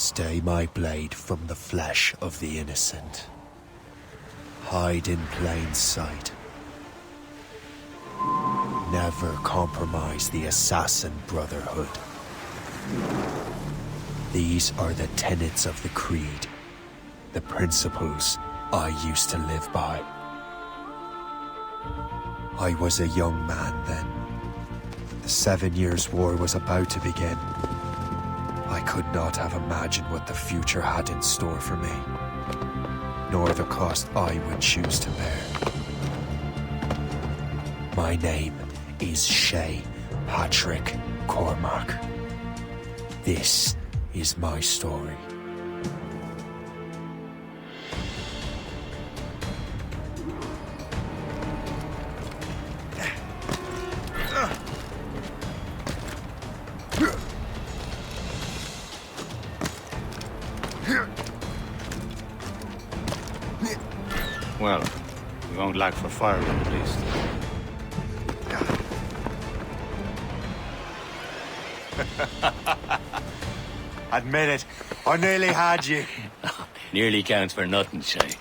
Stay my blade from the flesh of the innocent. Hide in plain sight. Never compromise the Assassin Brotherhood. These are the tenets of the Creed, the principles I used to live by. I was a young man then. The 7 Years' War was about to begin. I could not have imagined what the future had in store for me, nor the cost I would choose to bear. My name is Shay Patrick Cormac. This is my story. Well, we won't lack for firewood at least. Admit it, I nearly had you. Nearly counts for nothing, Shay.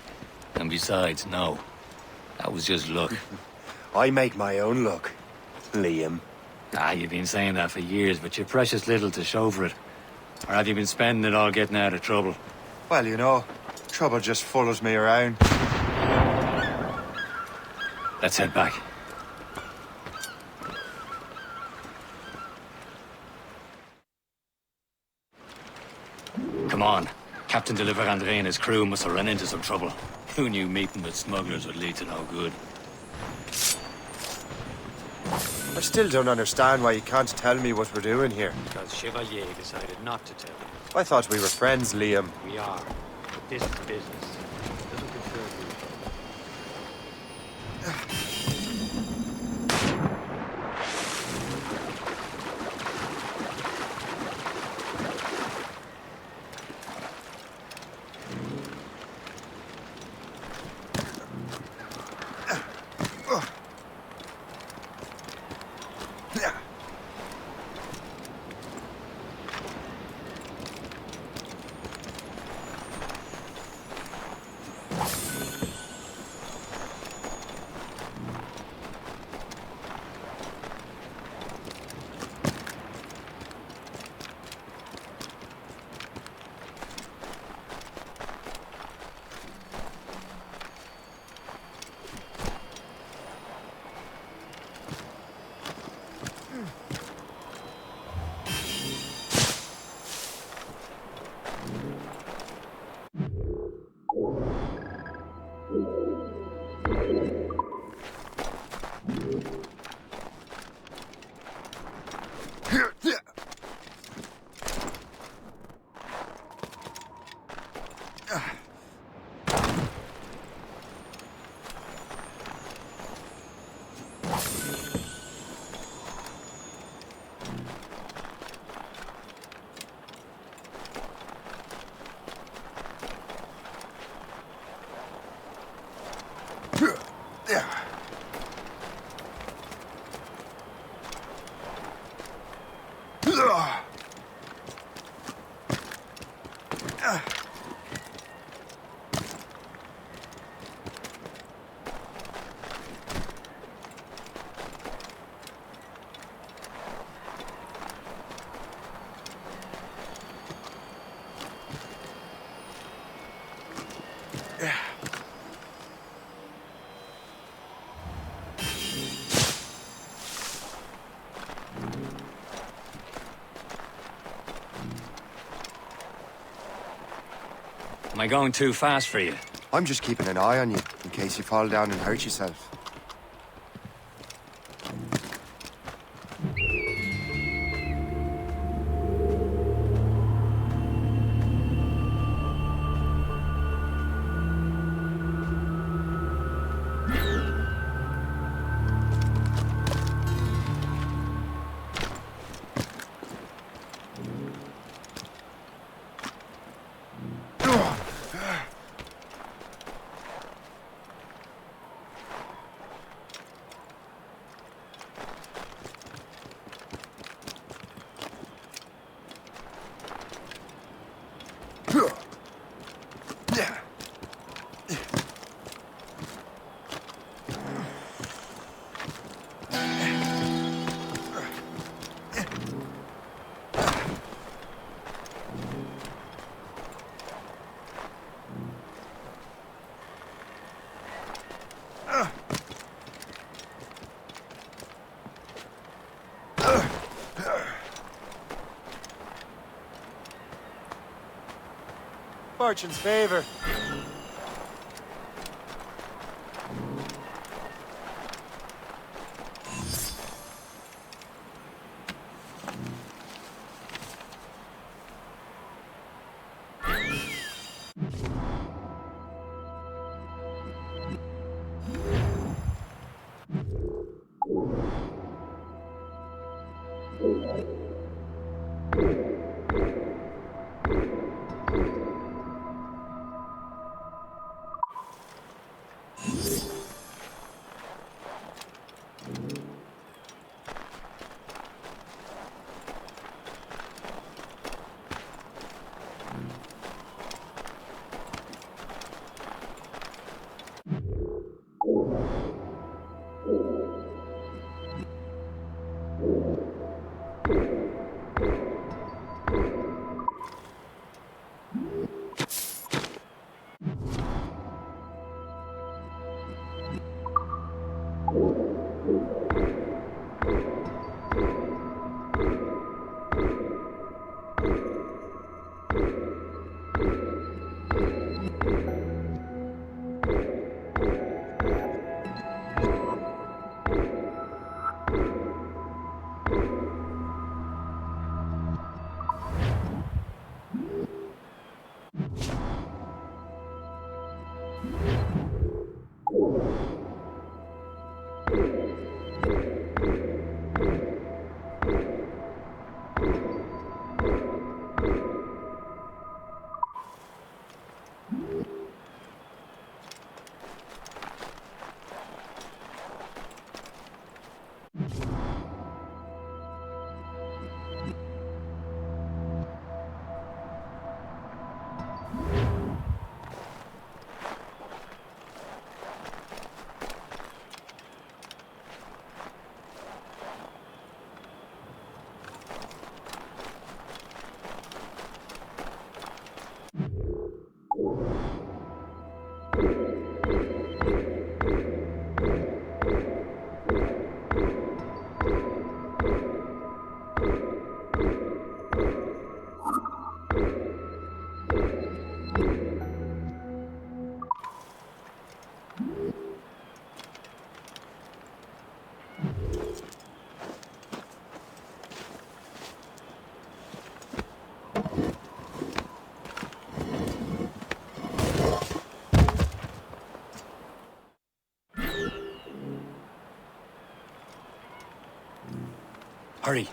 And besides, no. That was just luck. I make my own luck, Liam. You've been saying that for years, but you're precious little to show for it. Or have you been spending it all getting out of trouble? Well, you know, trouble just follows me around. Let's head back. Come on. Captain de Andre and his crew must have run into some trouble. Who knew meeting with smugglers would lead to no good? I still don't understand why you can't tell me what we're doing here. Because Chevalier decided not to tell you. I thought we were friends, Liam. We are. But this is business. It doesn't concern you. Am I going too fast for you? I'm just keeping an eye on you, in case you fall down and hurt yourself. fortune's favor. Hurry.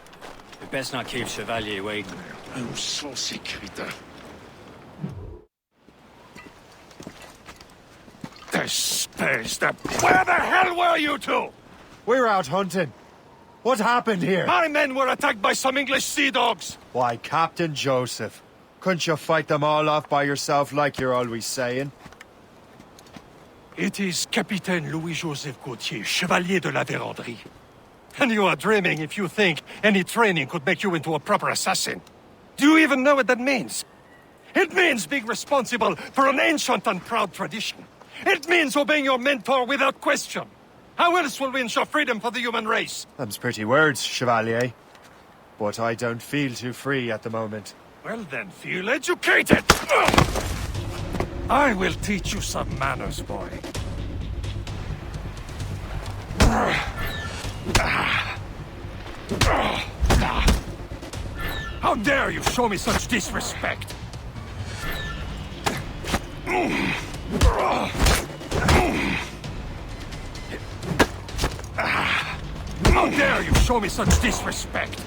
We best not keep Chevalier waiting. Où sont ces crétins? Espèce de... Where the hell were you two? We're out hunting. What happened here? My men were attacked by some English sea dogs. Why, Captain Joseph. Couldn't you fight them all off by yourself like you're always saying? It is Capitaine Louis-Joseph Gauthier, Chevalier de la Vérendrye. And you are dreaming if you think any training could make you into a proper assassin. Do you even know what that means? It means being responsible for an ancient and proud tradition. It means obeying your mentor without question. How else will we ensure freedom for the human race? Them's pretty words, Chevalier. But I don't feel too free at the moment. Well then, feel educated! I will teach you some manners, boy. How dare you show me such disrespect? How dare you show me such disrespect?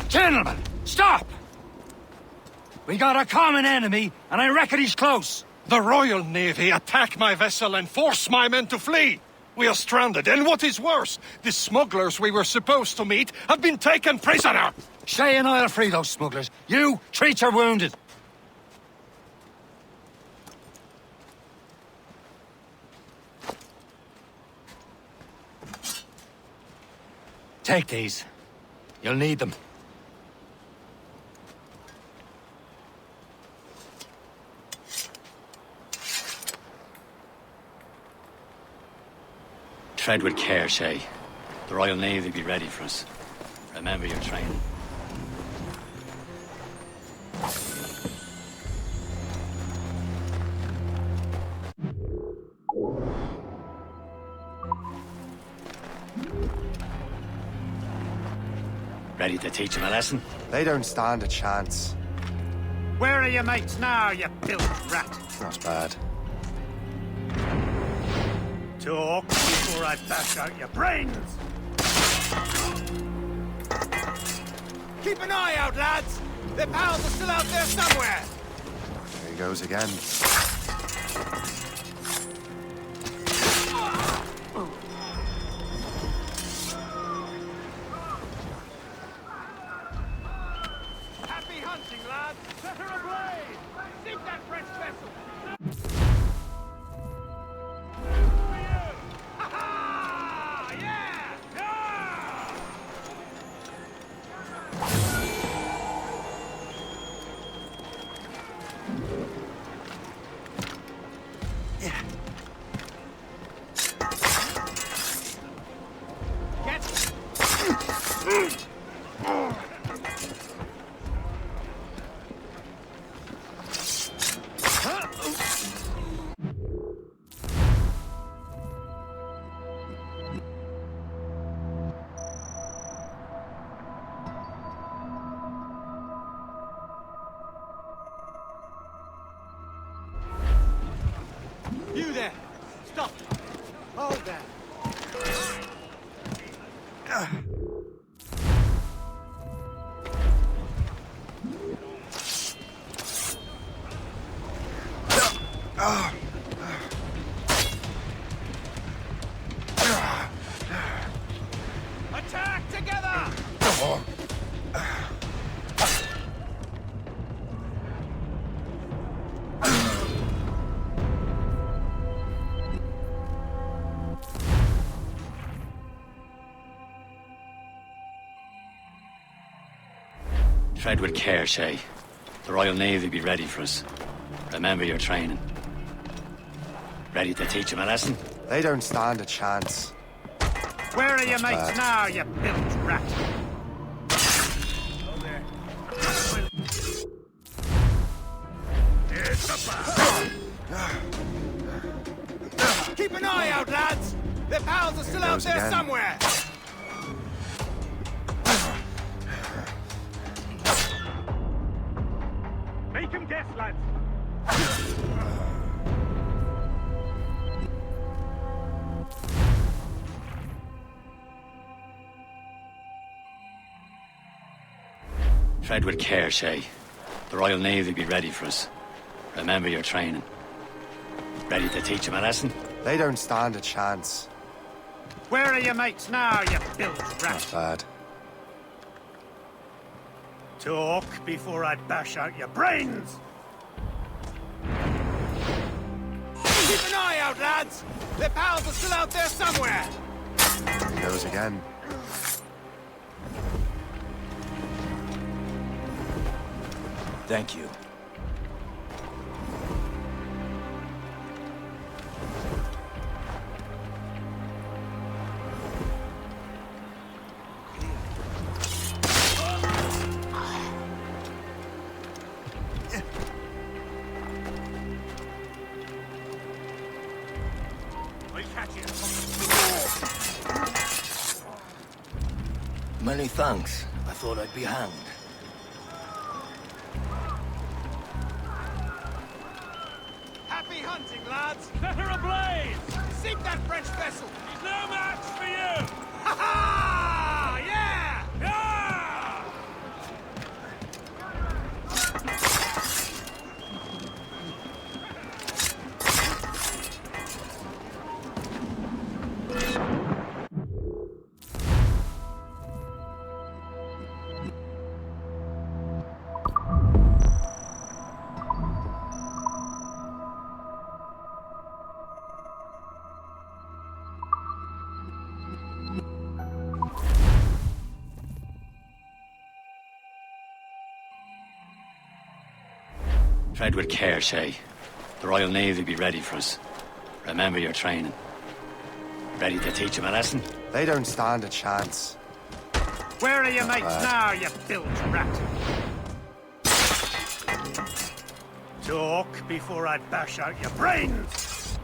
Gentlemen, stop! We got a common enemy, and I reckon he's close. The Royal Navy attack my vessel and force my men to flee. We are stranded, and what is worse, the smugglers we were supposed to meet have been taken prisoner. Shay and I'll free those smugglers. You, treat your wounded. Take these. You'll need them. Tread with care, Shay. The Royal Navy be ready for us. Remember your training. Ready to teach him a lesson? They don't stand a chance. Where are your mates now, you bilge rat? Not bad. Talk before I bash out your brains! Keep an eye out, lads! Their pals are still out there somewhere! There he goes again. Happy hunting, lads! Set her ablaze! Sink that French vessel! For you! Ha-ha! Yeah! Yeah! You there! Stop! Hold there! Attack together! Tread with care, Shay. The Royal Navy be ready for us. Remember your training. Ready to teach him a lesson? They don't stand a chance. Where are your Not mates bad. now, you bilge rat? Keep an eye out, lads! Their pals are still out goes there again. somewhere! Make him guess, lads! Tread with care, Shay. The Royal Navy be ready for us. Remember your training. Ready to teach him a lesson? They don't stand a chance. Where are your mates now, you bilge rat? Not bad. Talk before I bash out your brains! Keep an eye out, lads! Their pals are still out there somewhere! There he goes again. Thank you. I'll catch you. Many thanks. I thought I'd be hanged. Happy hunting, lads! Set her ablaze! Sink that French vessel! He's no match for you! Ha ha! Yeah! Yeah! Tread with care, Shay. The Royal Navy be ready for us. Remember your training. Ready to teach him a lesson? They don't stand a chance. Where are your mates now, you bilge rat? Talk before I bash out your brains!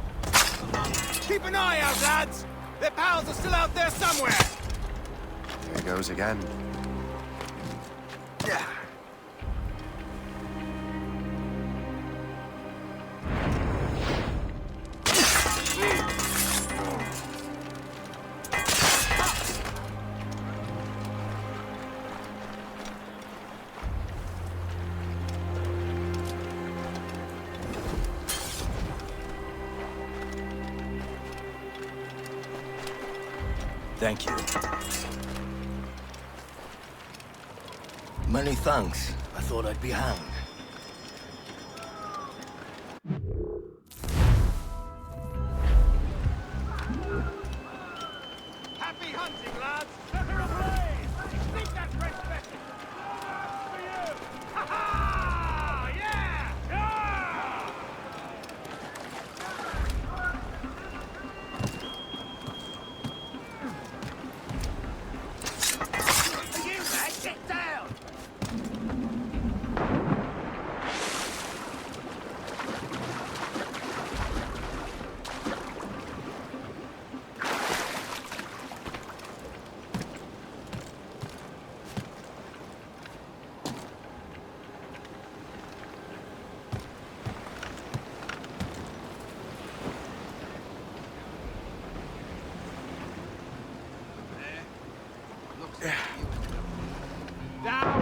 Keep an eye out, lads! Their pals are still out there somewhere! Here he goes again. Thank you. Many thanks. I thought I'd be hanged. Happy hunting, lads! Set her ablaze! Sneak that French vessel! For you! Ha ha! Yeah! Yeah! You man, get down! Down!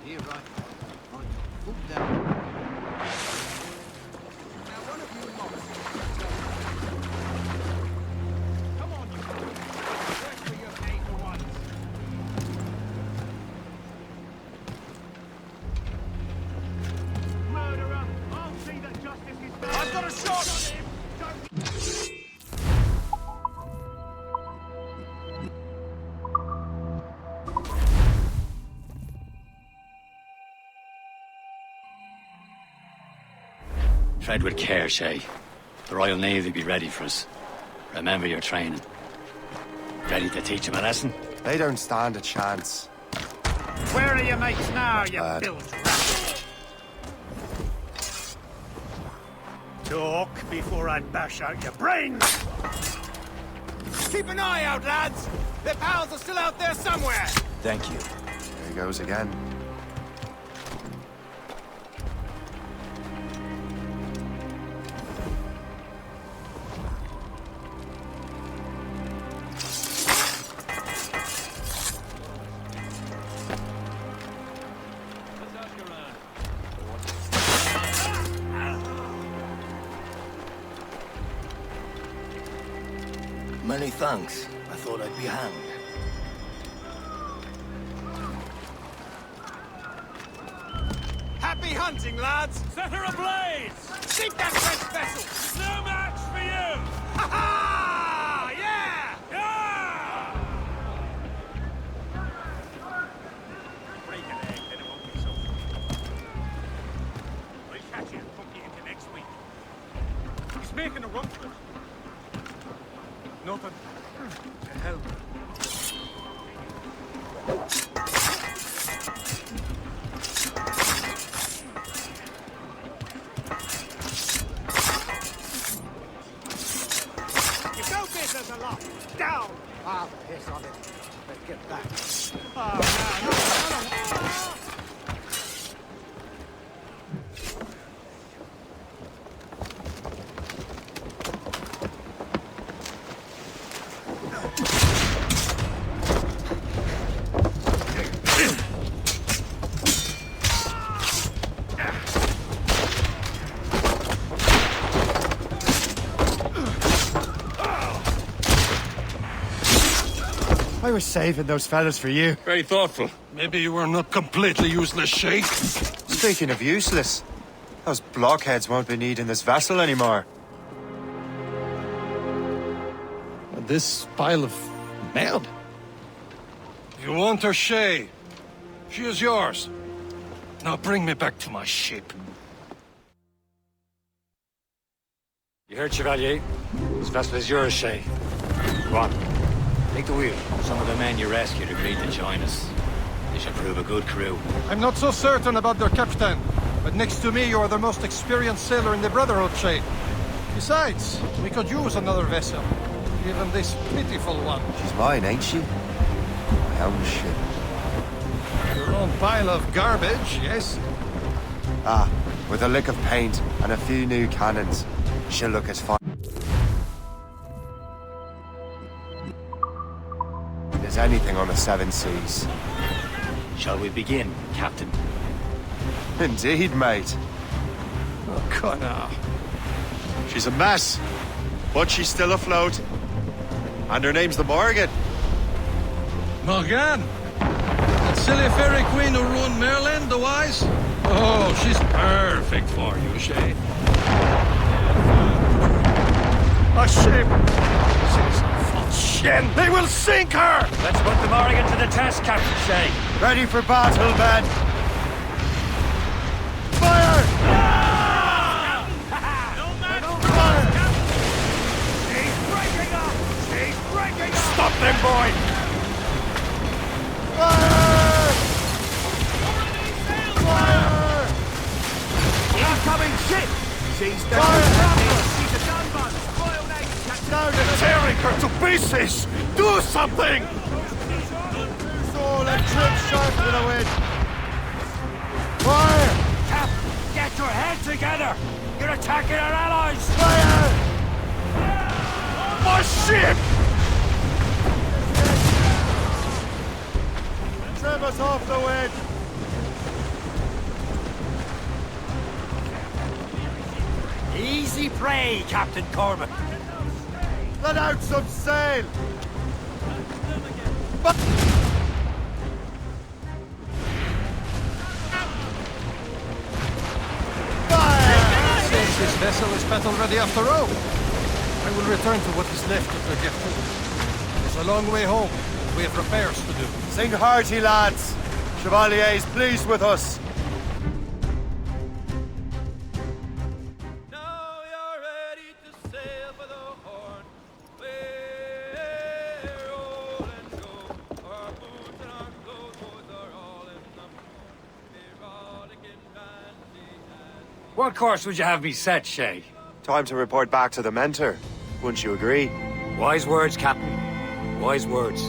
Here, right. On your foot down. Now, one of you monks. Come on, you. Work for your pay for once. Murderer! I'll see that justice is done. I've got a shot on him! Tread with care, Shay. The Royal Navy be ready for us. Remember your training. Ready to teach them a lesson? They don't stand a chance. Where are your mates now, you Bad. bilge rat? Talk before I bash out your brains! Keep an eye out, lads! Their pals are still out there somewhere! Thank you. Here he goes again. Many thanks. I thought I'd be hanged. Happy hunting, lads! Set her ablaze! Sink that French vessel! No match for you! Ha ha! Yeah! Yeah! Break an egg, then it won't be so I'll catch you and put you into next week. He's making a run for it. Nothing to help. You go business a lot. Down! I'll piss on it. Let's get back. Oh, no. I was saving those fellas for you. Very thoughtful. Maybe you were not completely useless, Shay. Speaking of useless, those blockheads won't be needing this vessel anymore. This pile of mud. You want her, Shay? She is yours. Now bring me back to my ship. You heard, Chevalier? This vessel is yours, Shay. Go on. Take the wheel. Some of the men you rescued agreed to join us. They should prove a good crew. I'm not so certain about their captain. But next to me, you are the most experienced sailor in the Brotherhood, Shay. Besides, we could use another vessel. Even this pitiful one. She's mine, ain't she? My own ship. Your own pile of garbage, yes? Ah, with a lick of paint and a few new cannons, she'll look as fine as anything on the seven seas. Shall we begin, Captain? Indeed, mate. Oh, Connor. She's a mess, but she's still afloat. And her name's the Morgan. Morgan? That silly fairy queen who ruined Merlin, the wise? Oh, she's perfect for you, Shay. A ship! She's a false shin! They will sink her! Let's put the Morrigan to the test, Captain Shay. Ready for battle, men! Fire! Stop them, boy! Fire! Fire! Incoming ship! She's the She's a gunboat! Royal Navy, Captain! Now they're tearing her to pieces! Do something! All a trip sharp to the wind! Fire! Cap, get your head together! You're attacking our allies! Fire! My ship! Trim us off the wind! Easy prey, Captain Corbin. Let out some sail! Since this vessel is battle ready after all, I will return to what is left of the Gertrude. It's a long way home. We have repairs to do. Sing hearty, lads! Chevalier is pleased with us. Now you're ready to sail for the Horn. We're all and go. Our boots and our clothes are all in the morn. We're rollicking randy and... What course would you have me set, Shay? Time to report back to the mentor. Wouldn't you agree? Wise words, Captain. Wise words.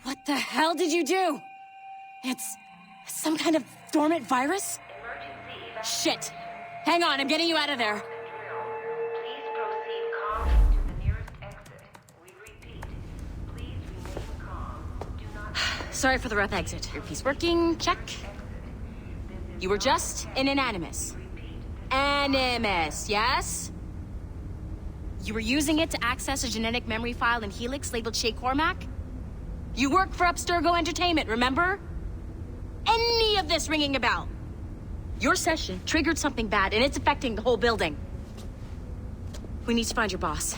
What the hell did you do? It's some kind of dormant virus? Shit! Hang on, I'm getting you out of there. Please proceed calmly to the nearest exit. We repeat, please remain calm. Do not... Sorry for the rough exit. Earpiece working, check. You were just in an animus. Animus, yes? You were using it to access a genetic memory file in Helix labeled Shay Cormac? You work for Abstergo Entertainment, remember? Any of this ringing a bell? Your session triggered something bad, and it's affecting the whole building. We need to find your boss.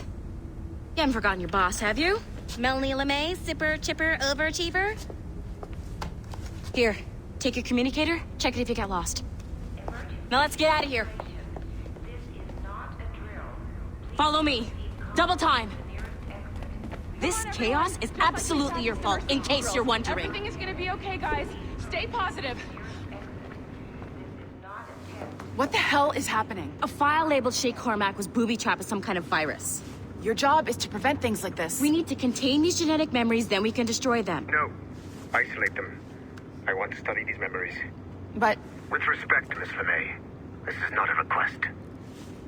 You haven't forgotten your boss, have you? Melanie LeMay, zipper, chipper, overachiever? Here, take your communicator, check it if you get lost. Now let's get out of here. This is not a drill. Follow me. Double time. This chaos is absolutely your fault, in case you're wondering. Everything is gonna be okay, guys. Stay positive. What the hell is happening? A file labeled Shay Cormac was booby-trapped with some kind of virus. Your job is to prevent things like this. We need to contain these genetic memories, then we can destroy them. No. Isolate them. I want to study these memories. But With respect, Miss LeMay, this is not a request.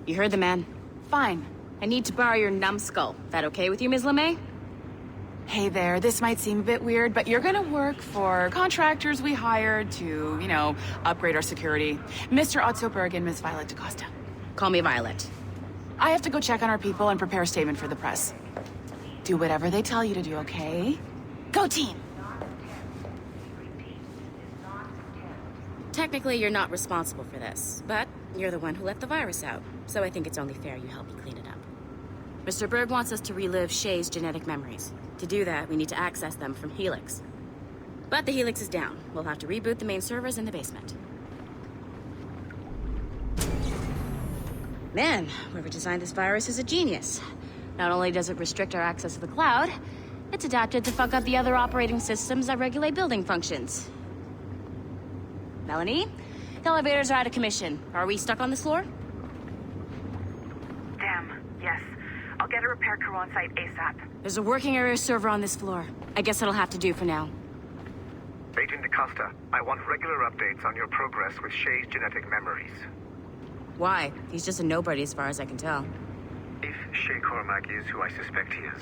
You heard the man. fine. I need to borrow your numbskull. That okay with you, Ms. LeMay? Hey there, this might seem a bit weird, but you're gonna work for contractors we hired to, upgrade our security. Mr. Otto Berg and Miss Violet DaCosta. Call me Violet. I have to go check on our people and prepare a statement for the press. Do whatever they tell you to do, okay? Go team! Technically, you're not responsible for this, but you're the one who let the virus out, so I think it's only fair you help me clean it up. Mr. Berg wants us to relive Shay's genetic memories. To do that, we need to access them from Helix. But the Helix is down. We'll have to reboot the main servers in the basement. Man, whoever designed this virus is a genius. Not only does it restrict our access to the cloud, it's adapted to fuck up the other operating systems that regulate building functions. Melanie? The elevators are out of commission. Are we stuck on this floor? Damn, yes. I'll get a repair crew on site ASAP. There's a working area server on this floor. I guess that'll have to do for now. Agent DaCosta, I want regular updates on your progress with Shay's genetic memories. Why? He's just a nobody as far as I can tell. If Shay Cormac is who I suspect he is,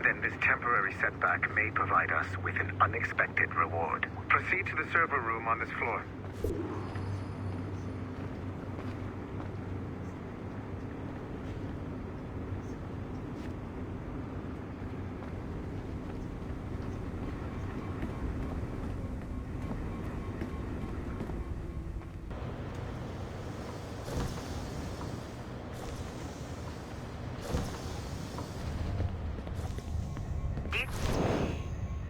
then this temporary setback may provide us with an unexpected reward. Proceed to the server room on this floor.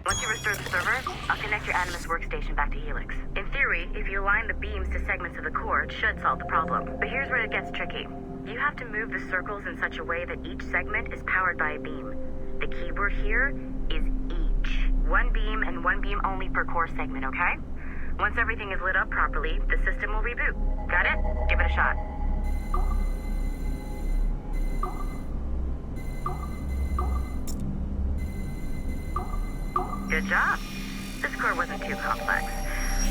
Once you restore the server, I'll connect your Animus workstation back to Helix. In theory, if you align the beams to segments of the core, it should solve the problem. But here's where it gets tricky. You have to move the circles in such a way that each segment is powered by a beam. The keyword here is each. One beam and one beam only per core segment, okay? Once everything is lit up properly, the system will reboot. Got it? Give it a shot. Good job. This core wasn't too complex.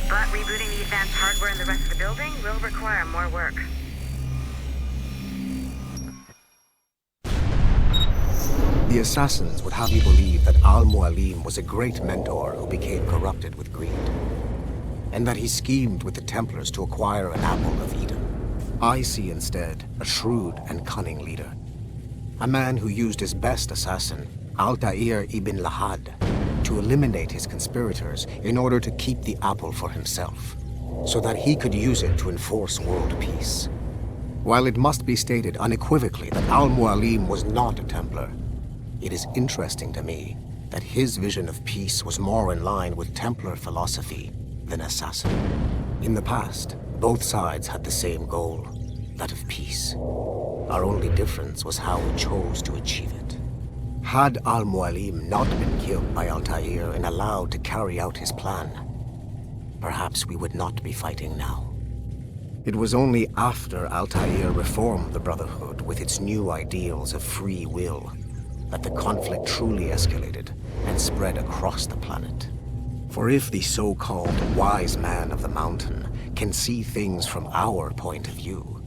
But rebooting the advanced hardware in the rest of the building will require more work. The assassins would have you believe that Al-Mualim was a great mentor who became corrupted with greed, and that he schemed with the Templars to acquire an apple of Eden. I see instead a shrewd and cunning leader, a man who used his best assassin, Altair ibn Lahad, to eliminate his conspirators in order to keep the apple for himself, so that he could use it to enforce world peace. While it must be stated unequivocally that Al-Mualim was not a Templar, it is interesting to me that his vision of peace was more in line with Templar philosophy than assassin. In the past, both sides had the same goal, that of peace. Our only difference was how we chose to achieve it. Had Al-Mualim not been killed by Altair and allowed to carry out his plan, perhaps we would not be fighting now. It was only after Altair reformed the Brotherhood with its new ideals of free will that the conflict truly escalated and spread across the planet. For if the so-called wise man of the mountain can see things from our point of view,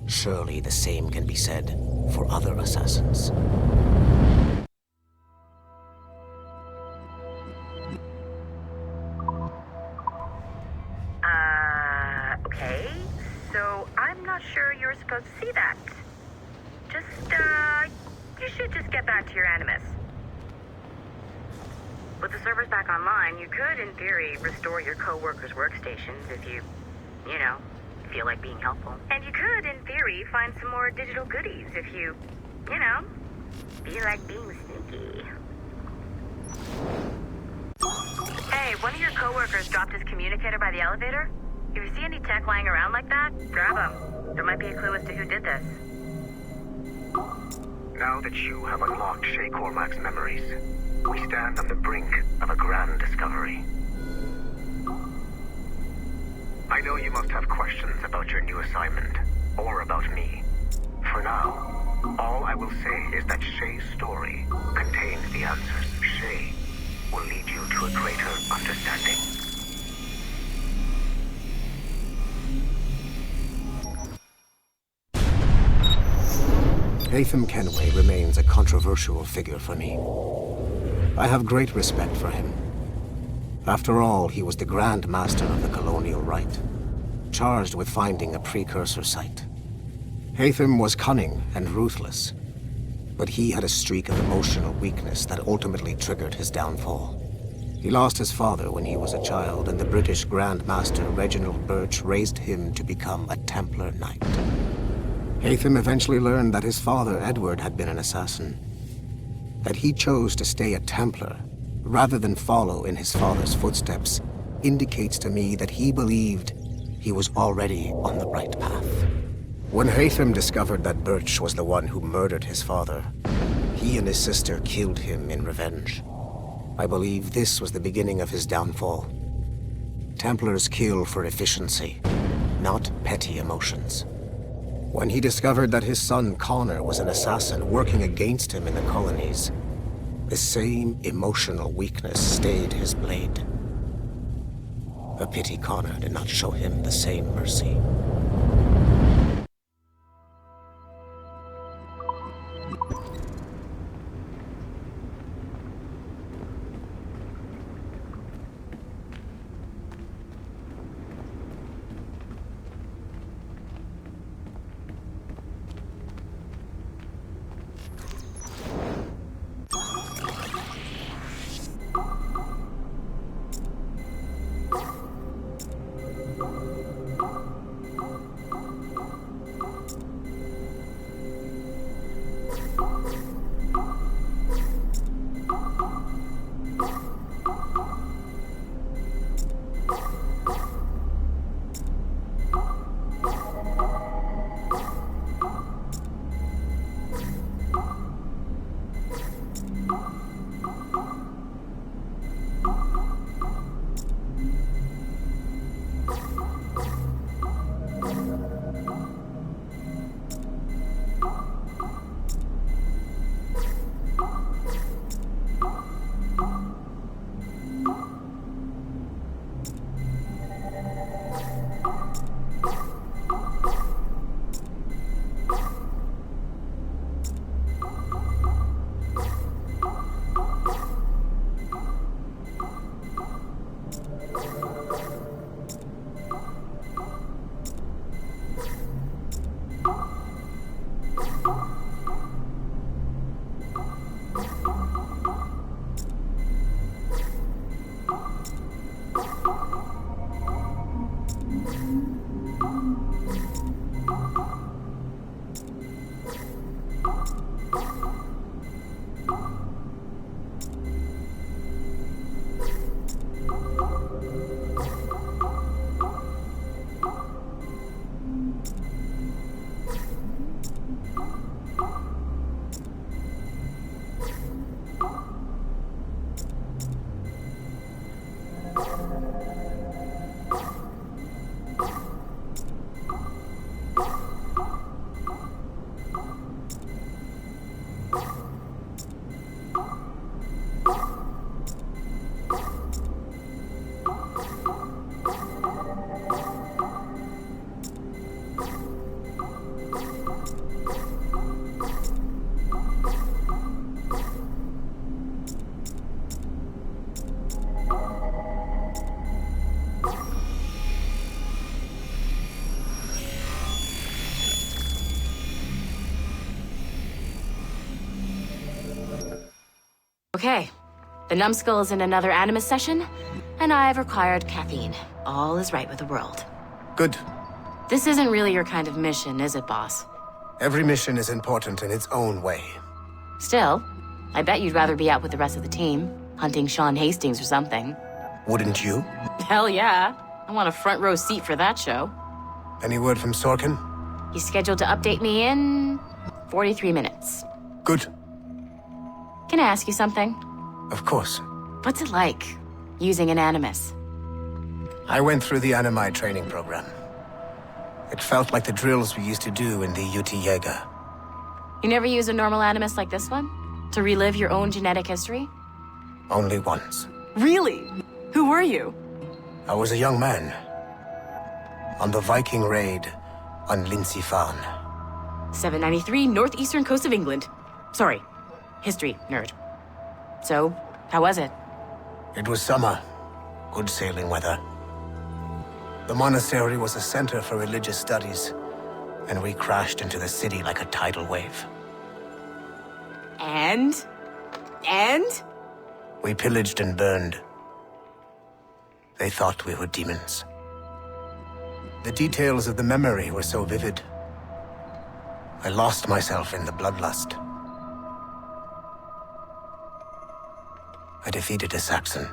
surely the same can be said for other assassins. Okay, so I'm not sure you're supposed to see that. You should just get back to your Animus. With the servers back online, you could, in theory, restore your co-workers' workstations if you feel like being helpful. And you could, in theory, find some more digital goodies if you feel like being sneaky. Hey, one of your co-workers dropped his communicator by the elevator. If you see any tech lying around like that, grab them. There might be a clue as to who did this. Now that you have unlocked Shay Cormac's memories, we stand on the brink of a grand discovery. I know you must have questions about your new assignment, or about me. For now, all I will say is that Shay's story contains the answers. Shay will lead you to a greater understanding. Haytham Kenway remains a controversial figure for me. I have great respect for him. After all, he was the Grand Master of the Colonial Rite, charged with finding a precursor site. Haytham was cunning and ruthless, but he had a streak of emotional weakness that ultimately triggered his downfall. He lost his father when he was a child, and the British Grand Master Reginald Birch raised him to become a Templar Knight. Haytham eventually learned that his father, Edward, had been an assassin. That he chose to stay a Templar rather than follow in his father's footsteps, indicates to me that he believed he was already on the right path. When Hatham discovered that Birch was the one who murdered his father, he and his sister killed him in revenge. I believe this was the beginning of his downfall. Templars kill for efficiency, not petty emotions. When he discovered that his son Connor was an assassin working against him in the colonies, the same emotional weakness stayed his blade. A pity Connor did not show him the same mercy. Okay. The numbskull is in another Animus session, and I've required caffeine. All is right with the world. Good. This isn't really your kind of mission, is it, boss? Every mission is important in its own way. Still, I bet you'd rather be out with the rest of the team, hunting Sean Hastings or something. Wouldn't you? Hell yeah. I want a front row seat for that show. Any word from Sorkin? He's scheduled to update me in 43 minutes. Good. Can I ask you something? Of course. What's it like, using an Animus? I went through the Animi training program. It felt like the drills we used to do in the UT Jaeger. You never use a normal Animus like this one? To relive your own genetic history? Only once. Really? Who were you? I was a young man. On the Viking raid on Lindsey Farn. 793, northeastern coast of England. Sorry, history nerd. So, how was it? It was summer. Good sailing weather. The monastery was a center for religious studies, and we crashed into the city like a tidal wave. And? We pillaged and burned. They thought we were demons. The details of the memory were so vivid. I lost myself in the bloodlust. I defeated a Saxon,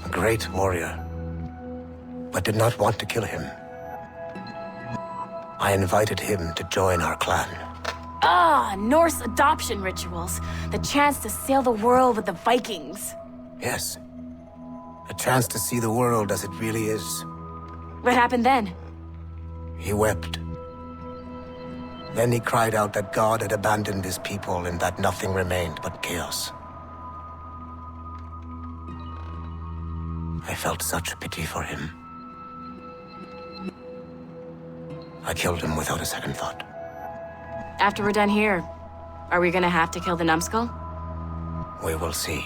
a great warrior, but did not want to kill him. I invited him to join our clan. Ah, Norse adoption rituals. The chance to sail the world with the Vikings. Yes, a chance to see the world as it really is. What happened then? He wept. Then he cried out that God had abandoned his people and that nothing remained but chaos. I felt such pity for him. I killed him without a second thought. After we're done here, are we gonna have to kill the numbskull? We will see.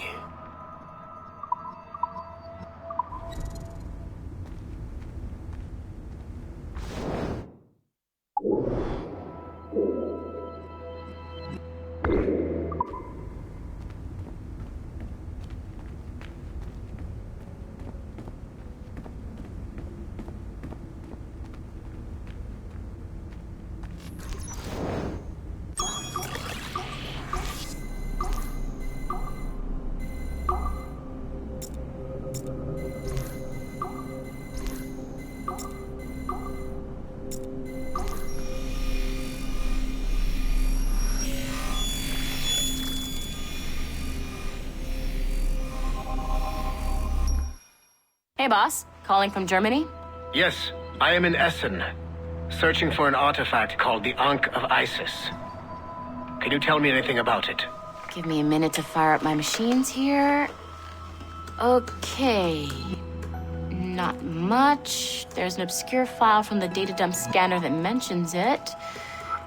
Hey, boss. Calling from Germany? Yes, I am in Essen, searching for an artifact called the Ankh of Isis. Can you tell me anything about it? Give me a minute to fire up my machines here. Okay. Not much. There's an obscure file from the data dump scanner that mentions it.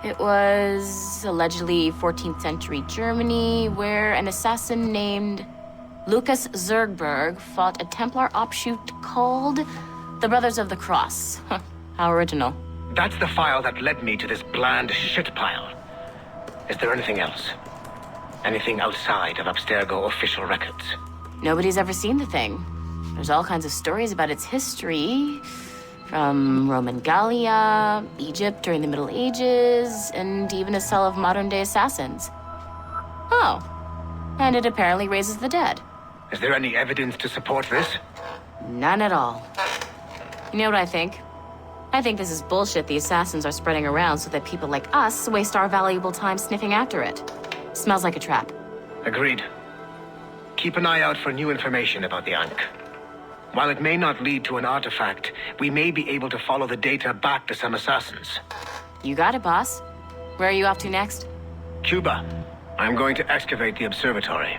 It was allegedly 14th century Germany, where an assassin named Lucas Zergberg fought a Templar offshoot called the Brothers of the Cross. How original. That's the file that led me to this bland shit pile. Is there anything else? Anything outside of Abstergo official records? Nobody's ever seen the thing. There's all kinds of stories about its history. From Roman Gallia, Egypt during the Middle Ages, and even a cell of modern-day assassins. Oh. And it apparently raises the dead. Is there any evidence to support this? None at all. You know what I think? I think this is bullshit the assassins are spreading around so that people like us waste our valuable time sniffing after it. Smells like a trap. Agreed. Keep an eye out for new information about the Ankh. While it may not lead to an artifact, we may be able to follow the data back to some assassins. You got it, boss. Where are you off to next? Cuba. I'm going to excavate the observatory.